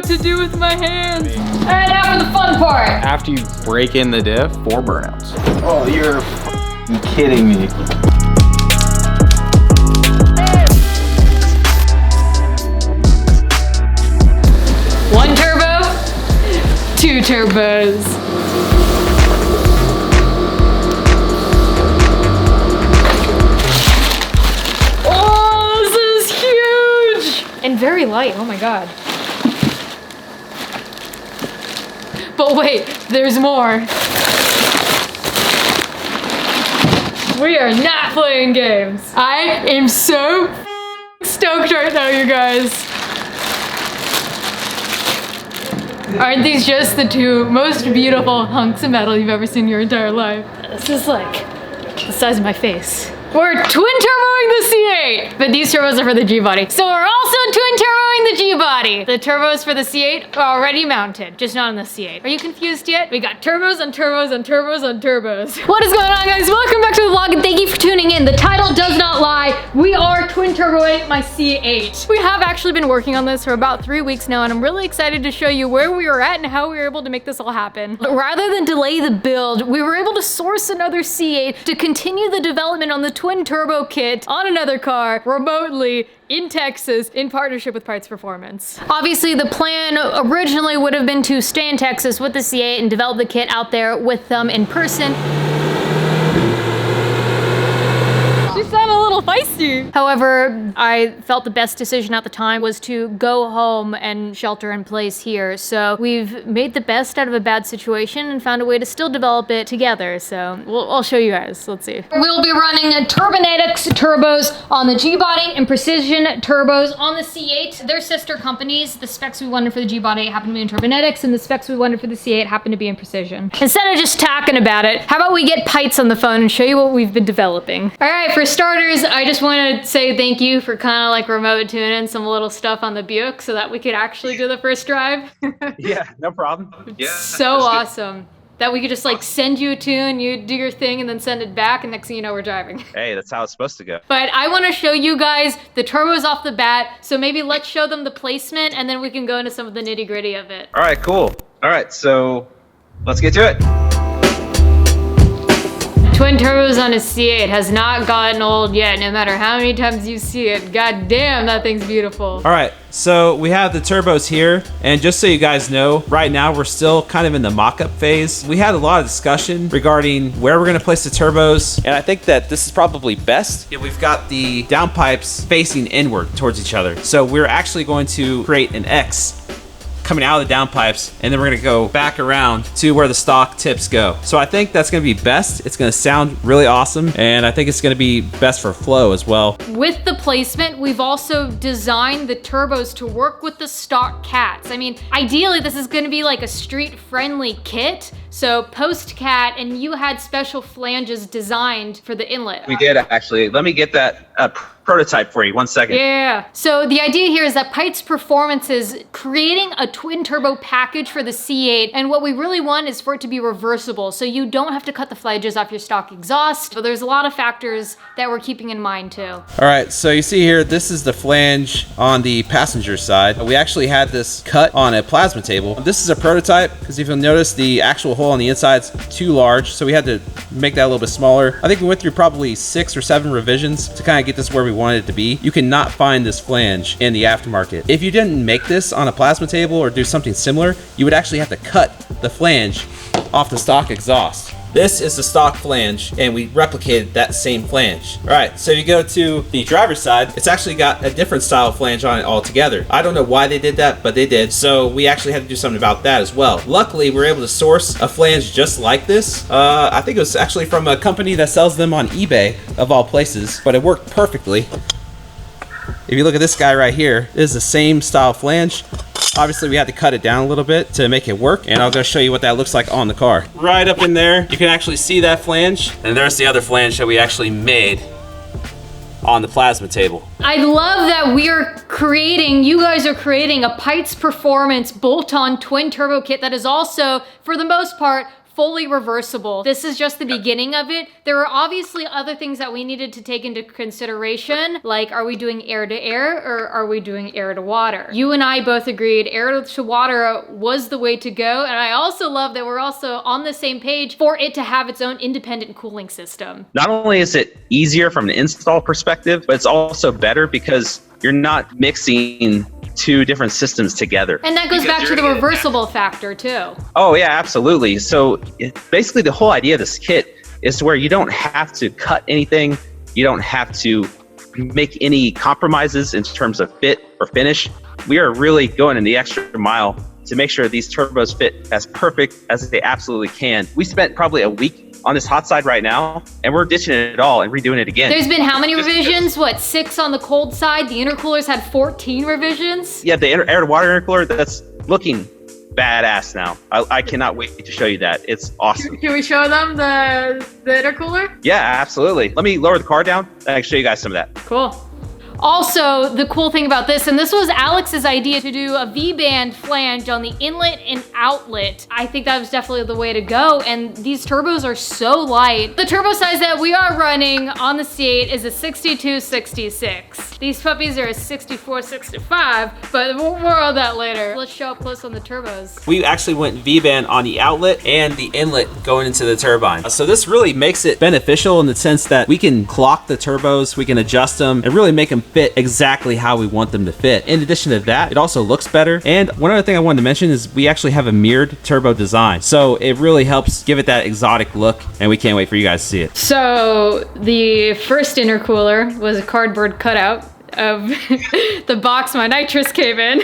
to do with my hands. All right, now for the fun part. After you break in the diff, 4 burnouts. Oh, you're f***ing kidding me. One turbo, 2 turbos. And very light, oh my God. But wait, there's more. We are not playing games. I am so stoked right now, you guys. Aren't these just the 2 most beautiful hunks of metal you've ever seen in your entire life? This is like the size of my face. We're twin turboing the C8, but these turbos are for the G-body. So we're also twin turboing the G-body. The turbos for the C8 are already mounted, just not on the C8. Are you confused yet? We got turbos on turbos on turbos on turbos. What is going on, guys? Welcome back to the vlog and thank you for tuning in. The title does not lie. We are twin turboing my C8. We have actually been working on this for about 3 weeks now, and I'm really excited to show you where we were at and how we were able to make this all happen. But rather than delay the build, we were able to source another C8 to continue the development on the twin turbo kit on another car remotely in Texas in partnership with Peitz Performance. Obviously the plan originally would have been to stay in Texas with the C8 and develop the kit out there with them in person. She sounded a little feisty. However, I felt the best decision at the time was to go home and shelter in place here. So we've made the best out of a bad situation and found a way to still develop it together. So I'll show you guys, let's see. We'll be running Turbonetics turbos on the G-body and Precision turbos on the C8. They're sister companies. The specs we wanted for the G-body happen to be in Turbonetics and the specs we wanted for the C8 happen to be in Precision. Instead of just talking about it, how about we get Peitz on the phone and show you what we've been developing. All right, for starters, I just want to say thank you for kind of like remote tuning some little stuff on the Buick so that we could actually do the first drive. Yeah, no problem. Yeah. So awesome. That we could just like send you a tune, you do your thing, and then send it back, and next thing you know, we're driving. Hey, that's how it's supposed to go. But I want to show you guys the turbos off the bat, so maybe let's show them the placement, and then we can go into some of the nitty gritty of it. All right, cool. All right, so let's get to it. Twin turbos on a C8 has not gotten old yet, no matter how many times you see it. God damn, that thing's beautiful. All right, so we have the turbos here, and just so you guys know, right now we're still kind of in the mock-up phase. We had a lot of discussion regarding where we're gonna place the turbos, and I think that this is probably best. We've got the downpipes facing inward towards each other. So we're actually going to create an X coming out of the downpipes, and then we're gonna go back around to where the stock tips go. So I think that's gonna be best. It's gonna sound really awesome, and I think it's gonna be best for flow as well. With the placement, we've also designed the turbos to work with the stock cats. I mean, ideally this is gonna be like a street-friendly kit, so post-cat, and you had special flanges designed for the inlet. We did actually. Let me get that prototype for you, 1 second. Yeah, so the idea here is that Peitz Performance is creating a twin turbo package for the C8, and what we really want is for it to be reversible, so you don't have to cut the flanges off your stock exhaust. But there's a lot of factors that we're keeping in mind too. All right, so you see here, this is the flange on the passenger side. We actually had this cut on a plasma table. This is a prototype, because if you'll notice, the actual hole on the inside's too large, so we had to make that a little bit smaller. I think we went through probably 6 or 7 revisions to kind of get this where we wanted it to be. You cannot find this flange in the aftermarket. If you didn't make this on a plasma table or do something similar, you would actually have to cut the flange off the stock exhaust. This is the stock flange, and we replicated that same flange. All right, so you go to the driver's side, it's actually got a different style flange on it altogether. I don't know why they did that, but they did. So we actually had to do something about that as well. Luckily, we were able to source a flange just like this. I think it was actually from a company that sells them on eBay, of all places, but it worked perfectly. If you look at this guy right here, this is the same style flange. Obviously, we had to cut it down a little bit to make it work, and I'll go show you what that looks like on the car. Right up in there, you can actually see that flange, and there's the other flange that we actually made on the plasma table. I love that you guys are creating a Peitz Performance bolt-on twin turbo kit that is also, for the most part, fully reversible. This is just the beginning of it. There are obviously other things that we needed to take into consideration, like are we doing air to air or are we doing air to water? You and I both agreed air to water was the way to go, and I also love that we're also on the same page for it to have its own independent cooling system. Not only is it easier from an install perspective, but it's also better because you're not mixing two different systems together. And that goes back to the reversible factor too. Oh yeah, absolutely. So basically the whole idea of this kit is to where you don't have to cut anything. You don't have to make any compromises in terms of fit or finish. We are really going in the extra mile to make sure these turbos fit as perfect as they absolutely can. We spent probably a week on this hot side right now, and we're ditching it all and redoing it again. There's been how many revisions? What, 6 on the cold side? The intercoolers had 14 revisions? Yeah, the air to water intercooler, that's looking badass now. I cannot wait to show you that. It's awesome. Can we show them the intercooler? Yeah, absolutely. Let me lower the car down and I can show you guys some of that. Cool. Also, the cool thing about this, and this was Alex's idea to do a V-band flange on the inlet and outlet. I think that was definitely the way to go, and these turbos are so light. The turbo size that we are running on the C8 is a 6266. These puppies are a 6465, but more on that later. Let's show up close on the turbos. We actually went V-band on the outlet and the inlet going into the turbine. So this really makes it beneficial in the sense that we can clock the turbos, we can adjust them, and really make them fit exactly how we want them to fit. In addition to that, it also looks better. And one other thing I wanted to mention is we actually have a mirrored turbo design. So it really helps give it that exotic look, and we can't wait for you guys to see it. So the first intercooler was a cardboard cutout of the box my Nitrous came in.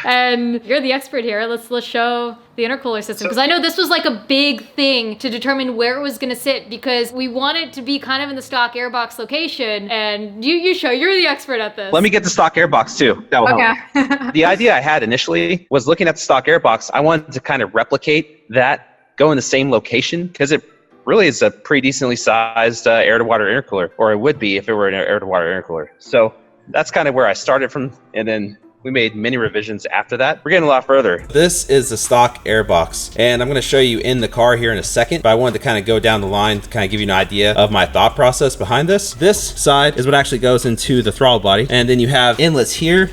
And you're the expert here. Let's show the intercooler system, because I know this was like a big thing to determine where it was going to sit, because we want it to be kind of in the stock airbox location, and you're the expert at this. Let me get the stock airbox too. That will help. The idea I had initially was looking at the stock airbox. I wanted to kind of replicate that, go in the same location, because it really is a pretty decently sized air-to-water intercooler, or it would be if it were an air-to-water intercooler. So that's kind of where I started from, and then we made many revisions after that. We're getting a lot further. This is the stock airbox, and I'm going to show you in the car here in a second, but I wanted to kind of go down the line to kind of give you an idea of my thought process behind this. This side is what actually goes into the throttle body, and then you have inlets here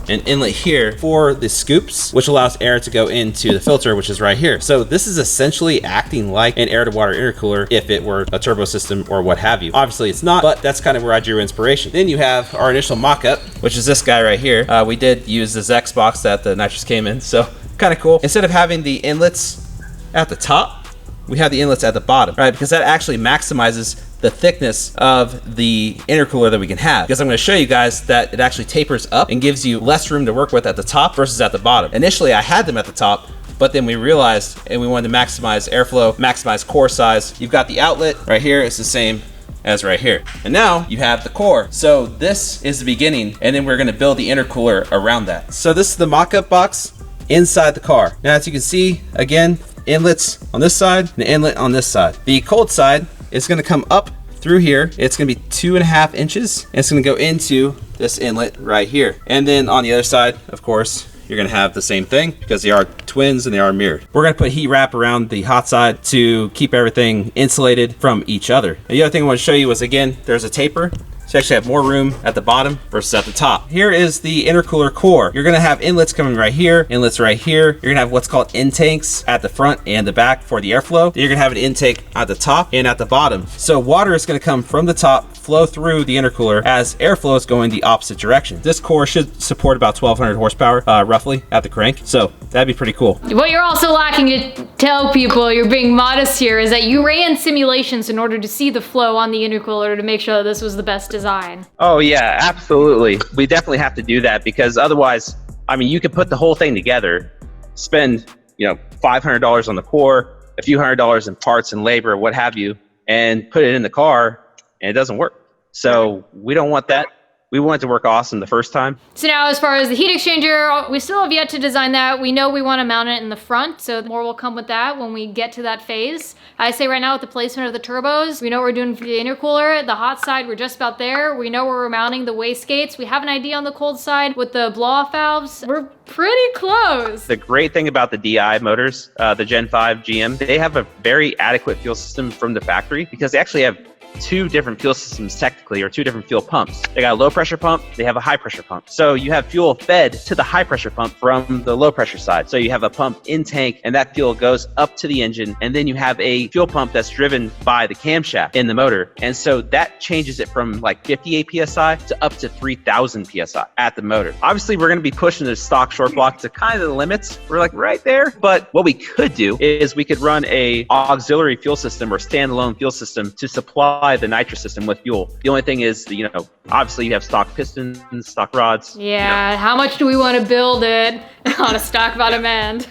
an inlet here for the scoops, which allows air to go into the filter, which is right here. So this is essentially acting like an air-to-water intercooler if it were a turbo system or what have you. Obviously it's not, but that's kind of where I drew inspiration. Then you have our initial mock-up, which is this guy right here. We did use the Zex box that the Nitrous came in, so kind of cool. Instead of having the inlets at the top, we have the inlets at the bottom, right? Because that actually maximizes the thickness of the intercooler that we can have. Because I'm going to show you guys that it actually tapers up and gives you less room to work with at the top versus at the bottom. Initially, I had them at the top, but then we realized and we wanted to maximize airflow, maximize core size. You've got the outlet right here. It's the same as right here. And now you have the core. So this is the beginning, and then we're going to build the intercooler around that. So this is the mock-up box inside the car. Now, as you can see, again, inlets on this side and an inlet on this side. The cold side is going to come up through here. It's going to be 2.5 inches, and it's going to go into this inlet right here. And then on the other side, of course, you're going to have the same thing because they are twins and they are mirrored. We're going to put heat wrap around the hot side to keep everything insulated from each other. And the other thing I want to show you is, again, there's a taper. So you actually have more room at the bottom versus at the top. Here is the intercooler core. You're gonna have inlets coming right here, inlets right here. You're gonna have what's called intakes at the front and the back for the airflow. Then you're gonna have an intake at the top and at the bottom. So water is gonna come from the top, flow through the intercooler as airflow is going the opposite direction. This core should support about 1,200 horsepower, roughly, at the crank. So that'd be pretty cool. What you're also lacking to tell people, you're being modest here, is that you ran simulations in order to see the flow on the intercooler to make sure that this was the best design. Oh yeah, absolutely. We definitely have to do that because otherwise, I mean, you could put the whole thing together, spend, $500 on the core, a few $100s in parts and labor, what have you, and put it in the car, and it doesn't work. So we don't want that. we want it to work awesome the first time. So now as far as the heat exchanger, we still have yet to design that. We know we want to mount it in the front, so more will come with that when we get to that phase. I say right now with the placement of the turbos, we know what we're doing for the intercooler. The hot side, we're just about there. We know where we're mounting the wastegates. We have an idea on the cold side with the blow-off valves. We're pretty close. The great thing about the DI motors, the Gen 5 GM, they have a very adequate fuel system from the factory because they actually have two different fuel systems technically, or two different fuel pumps. They got a low pressure pump, they have a high pressure pump. So you have fuel fed to the high pressure pump from the low pressure side. So you have a pump in tank and that fuel goes up to the engine, and then you have a fuel pump that's driven by the camshaft in the motor. And so that changes it from like 58 PSI to up to 3000 PSI at the motor. Obviously we're gonna be pushing the stock short block to kind of the limits. We're like right there, but what we could do is we could run a auxiliary fuel system or standalone fuel system to supply the nitrous system with fuel. The only thing is, you know, obviously you have stock pistons, stock rods. Yeah, you know. How much do we want to build it on a stock bottom end?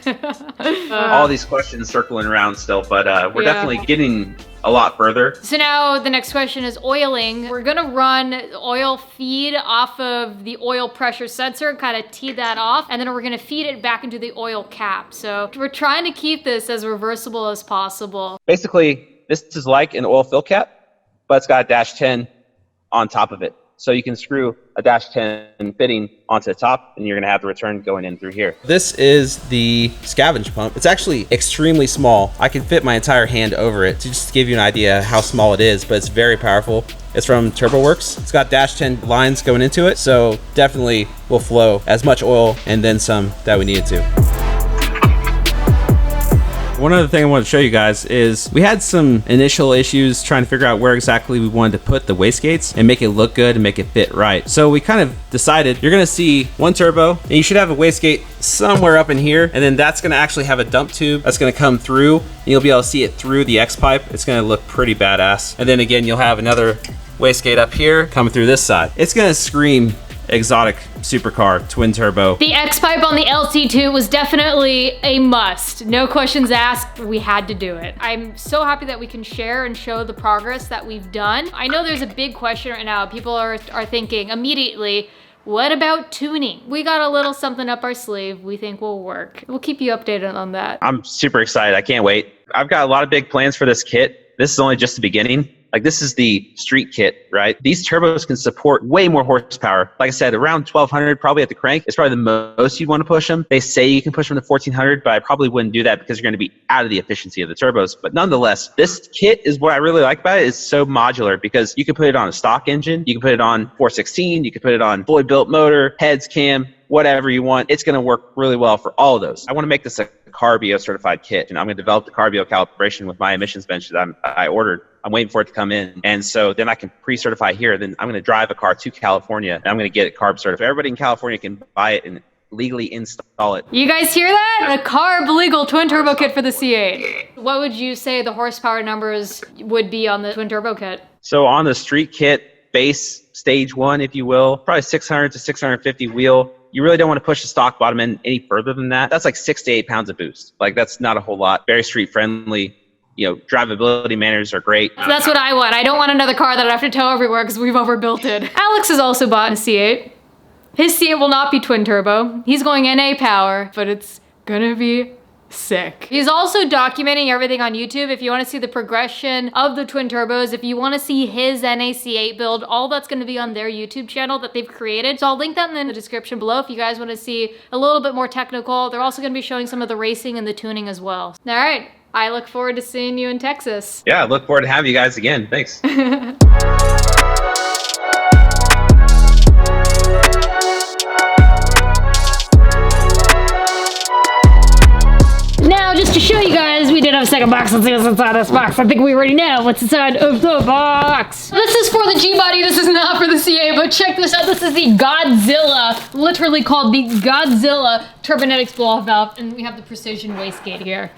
All these questions circling around still, but we're definitely getting a lot further. So now the next question is oiling. We're gonna run oil feed off of the oil pressure sensor, kind of tee that off, and then we're gonna feed it back into the oil cap. So we're trying to keep this as reversible as possible. Basically, this is like an oil fill cap, but it's got a dash 10 on top of it. So you can screw a dash 10 fitting onto the top, and you're gonna have the return going in through here. This is the scavenge pump. It's actually extremely small. I can fit my entire hand over it to just give you an idea how small it is, but it's very powerful. It's from TurboWorks. It's got dash 10 lines going into it, so definitely will flow as much oil and then some that we need it to. One other thing I wanted to show you guys is we had some initial issues trying to figure out where exactly we wanted to put the wastegates and make it look good and make it fit right. So we kind of decided you're gonna see one turbo and you should have a wastegate somewhere up in here, and then that's gonna actually have a dump tube that's gonna come through and you'll be able to see it through the X pipe. It's gonna look pretty badass. And then again, you'll have another wastegate up here coming through this side. It's gonna scream exotic supercar twin turbo. The X pipe on the LT2 was definitely a must. No questions asked, we had to do it. I'm so happy that we can share and show the progress that we've done. I know there's a big question right now. People are thinking immediately, what about tuning? We got a little something up our sleeve we think will work. We'll keep you updated on that. I'm super excited, I can't wait. I've got a lot of big plans for this kit. This is only just the beginning. Like, this is the street kit, right? These turbos can support way more horsepower. Like I said, around 1200 probably at the crank. It's probably the most you'd want to push them. They say you can push them to 1400, but I probably wouldn't do that because you're going to be out of the efficiency of the turbos. But nonetheless, this kit is what I really like about it. It's so modular because you can put it on a stock engine. You can put it on 416. You can put it on fully built motor, heads, cam, whatever you want. It's going to work really well for all of those. I want to make this a Carbio certified kit, and I'm going to develop the Carbio calibration with my emissions bench that I ordered. I'm waiting for it to come in, and so then I can pre-certify here. Then I'm going to drive a car to California, and I'm going to get it carb certified. Everybody in California can buy it and legally install it. You guys hear that? A carb legal twin turbo kit for the C8. What would you say the horsepower numbers would be on the twin turbo kit? So on the street kit, base stage 1, if you will, probably 600 to 650 wheel. You really don't want to push the stock bottom end any further than that. That's like 6 to 8 pounds of boost. Like, that's not a whole lot. Very street friendly. You know, drivability manners are great. So that's what I want. I don't want another car that I have to tow everywhere because we've overbuilt it. Alex has also bought a C8. His C8 will not be twin turbo. He's going NA power, but it's gonna be sick. He's also documenting everything on YouTube. If you want to see the progression of the twin turbos, if you want to see his NAC8 build, all that's going to be on their YouTube channel that they've created. So I'll link that in the description below if you guys want to see a little bit more technical. They're also going to be showing some of the racing and the tuning as well. All right. I look forward to seeing you in Texas. Yeah, I look forward to having you guys again. Thanks. Now, just to show you guys, we did have a second box. Let's see what's inside this box. I think we already know what's inside of the box. This is for the G-Body. This is not for the CA, but check this out. This is the Godzilla, literally called the Godzilla Turbonetics blow-off valve, and we have the precision wastegate here.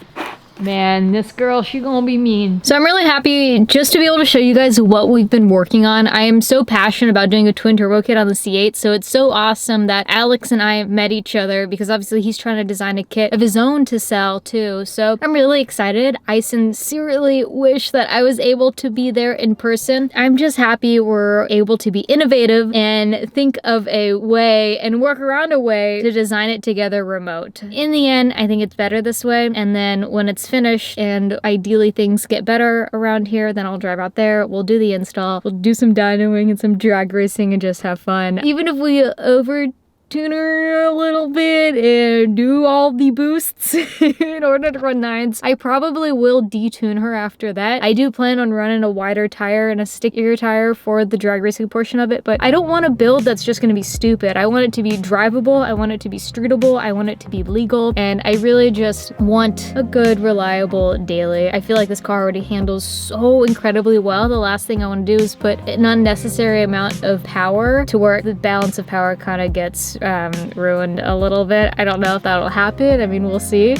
Man, this girl, she gonna be mean. So I'm really happy just to be able to show you guys what we've been working on. I am so passionate about doing a twin turbo kit on the C8, so it's so awesome that Alex and I met each other because obviously he's trying to design a kit of his own to sell too. So I'm really excited. I sincerely wish that I was able to be there in person. I'm just happy we're able to be innovative and think of a way and work around a way to design it together remote. In the end, I think it's better this way, and then when it's finished and ideally things get better around here, then I'll drive out there, we'll do the install, we'll do some dynoing and some drag racing and just have fun. Even if we tune her a little bit and do all the boosts in order to run 9s. I probably will detune her after that. I do plan on running a wider tire and a stickier tire for the drag racing portion of it, but I don't want a build that's just going to be stupid. I want it to be drivable, I want it to be streetable, I want it to be legal, and I really just want a good, reliable daily. I feel like this car already handles so incredibly well. The last thing I want to do is put an unnecessary amount of power to where the balance of power kind of gets ruined a little bit. I don't know if that'll happen. I mean, we'll see.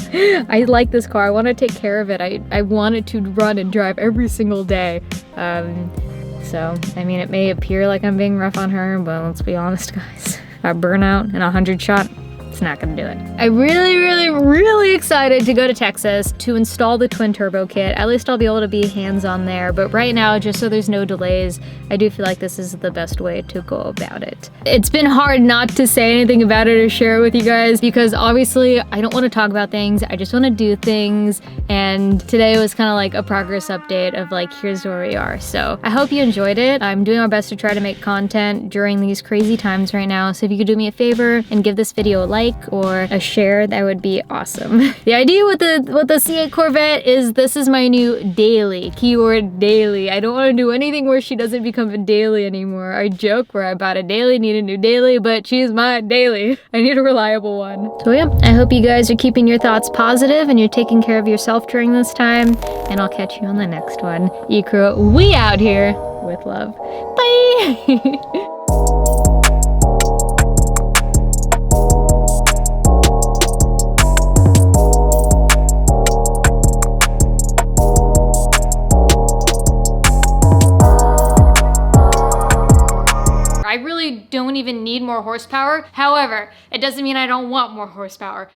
I like this car. I want to take care of it. I want it to run and drive every single day. So, I mean, it may appear like I'm being rough on her, but let's be honest, guys. A burnout and 100 shot, it's not gonna do it. I'm really excited to go to Texas to install the twin turbo kit. At least I'll be able to be hands-on there, but right now, just so there's no delays, I do feel like this is the best way to go about it. It's been hard not to say anything about it or share it with you guys because obviously I don't want to talk about things, I just want to do things, and today was kind of like a progress update of like, here's where we are. So I hope you enjoyed it. I'm doing my best to try to make content during these crazy times right now, so if you could do me a favor and give this video a like or a share, that would be awesome. The idea with the C8 Corvette is this is my new daily, keyword daily. I don't want to do anything where she doesn't become a daily anymore. I joke where I bought a daily, need a new daily, but she's my daily. I need a reliable one. So yeah, I hope you guys are keeping your thoughts positive and you're taking care of yourself during this time, and I'll catch you on the next one. Ecrew, we out here with love. Bye! I really don't even need more horsepower. However, it doesn't mean I don't want more horsepower.